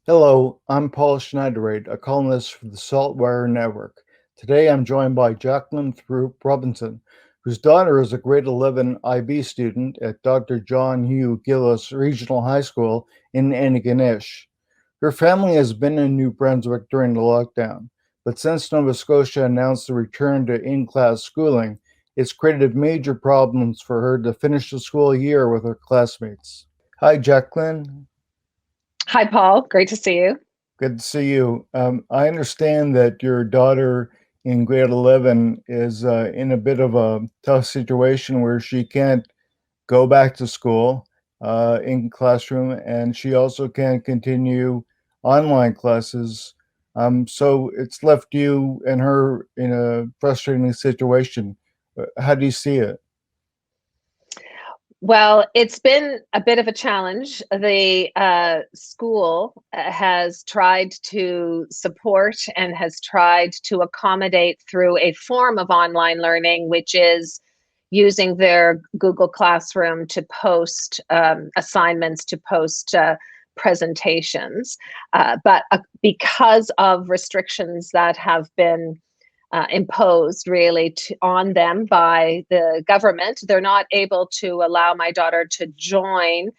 Hello, I'm Paul Schneiderate, a columnist for the SaltWire network. Today I'm joined by Jacqueline Throop Robinson, whose daughter is a grade 11 IB student at Dr. John Hugh Gillis Regional High School in Antigonish. Her family has been in New Brunswick during the lockdown, but since Nova Scotia announced the return to in-class schooling, it's created major problems for her to finish the school year with her classmates. Hi, Jacqueline. Hi, Paul. Great to see you. Good to see you. I understand that your daughter in grade 11 is in a bit of a tough situation where she can't go back to school in classroom, and she also can't continue online classes. So it's left you and her in a frustrating situation. How do you see it? Well, it's been a bit of a challenge. The school has tried to support and has tried to accommodate through a form of online learning, which is using their Google Classroom to post assignments, to post presentations. But because of restrictions that have been imposed really on them by the government, they're not able to allow my daughter to join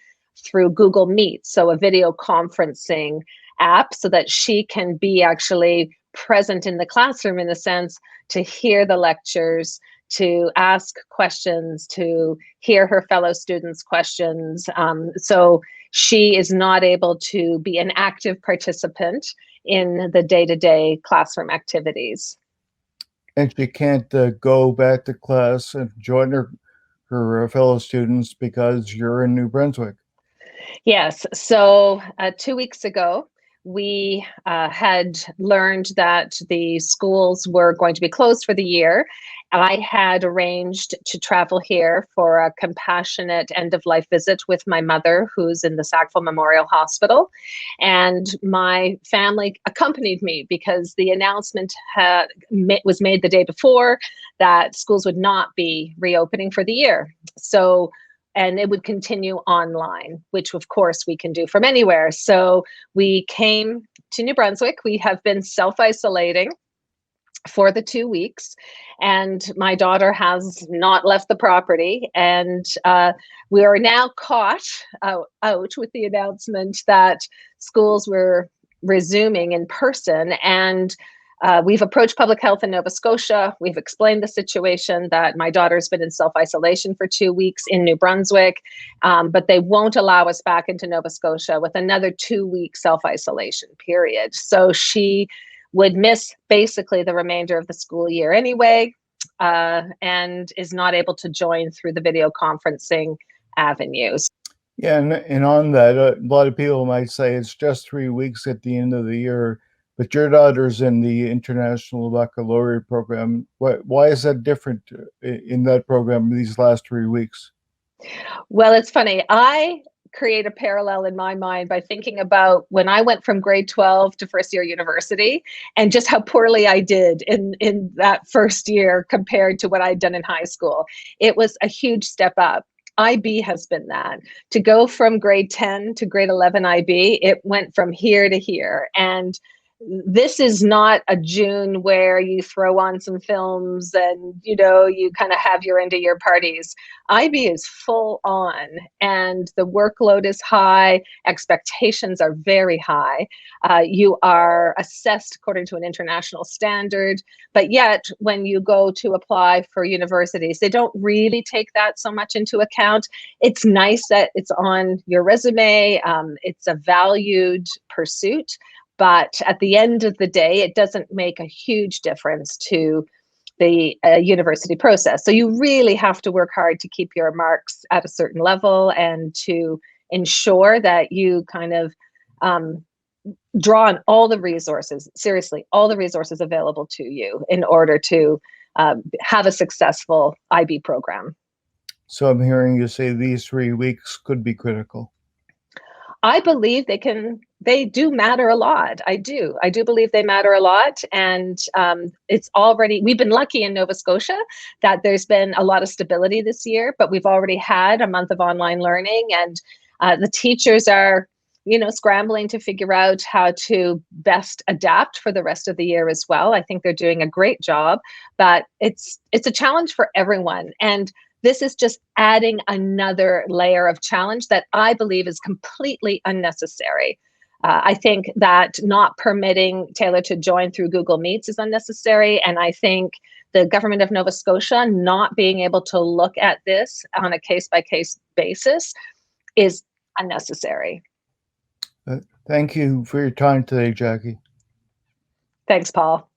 through Google Meet, so a video conferencing app, so that she can be actually present in the classroom in the sense to hear the lectures, to ask questions, to hear her fellow students' questions. So she is not able to be an active participant in the day-to-day classroom activities. And she can't go back to class and join her fellow students because you're in New Brunswick. Yes. So 2 weeks ago, we had learned that the schools were going to be closed for the year. I had arranged to travel here for a compassionate end of life visit with my mother, who's in the Sackville Memorial Hospital. And my family accompanied me because the announcement was made the day before that schools would not be reopening for the year. So and it would continue online, which of course we can do from anywhere. So we came to New Brunswick. We have been self-isolating for the 2 weeks, and my daughter has not left the property. And we are now caught out with the announcement that schools were resuming in person. And we've approached Public Health in Nova Scotia. We've explained the situation that my daughter's been in self-isolation for 2 weeks in New Brunswick, but they won't allow us back into Nova Scotia with another 2-week self-isolation period. So she would miss basically the remainder of the school year anyway, and is not able to join through the video conferencing avenues. Yeah, and on that, a lot of people might say it's just 3 weeks at the end of the year, but your daughter's in the International Baccalaureate program. Why is that different in that program these last 3 weeks? Well, it's funny. I create a parallel in my mind by thinking about when I went from grade 12 to first year university and just how poorly I did in that first year compared to what I'd done in high school. It was a huge step up. IB has been that. To go from grade 10 to grade 11 IB, it went from here to here. And this is not a June where you throw on some films and you kind of have your end of year parties. IB is full on, and the workload is high. Expectations are very high. You are assessed according to an international standard, but yet when you go to apply for universities, they don't really take that so much into account. It's nice that it's on your resume. It's a valued pursuit. But at the end of the day, it doesn't make a huge difference to the university process. So you really have to work hard to keep your marks at a certain level and to ensure that you kind of draw on all the resources, seriously, all the resources available to you in order to have a successful IB program. So I'm hearing you say these 3 weeks could be critical. I believe they do matter a lot. I do believe they matter a lot. And we've been lucky in Nova Scotia that there's been a lot of stability this year, but we've already had a month of online learning, and the teachers are scrambling to figure out how to best adapt for the rest of the year as well. I think they're doing a great job, but it's a challenge for everyone. And this is just adding another layer of challenge that I believe is completely unnecessary. I think that not permitting Taylor to join through Google Meets is unnecessary. And I think the government of Nova Scotia not being able to look at this on a case-by-case basis is unnecessary. Thank you for your time today, Jackie. Thanks, Paul.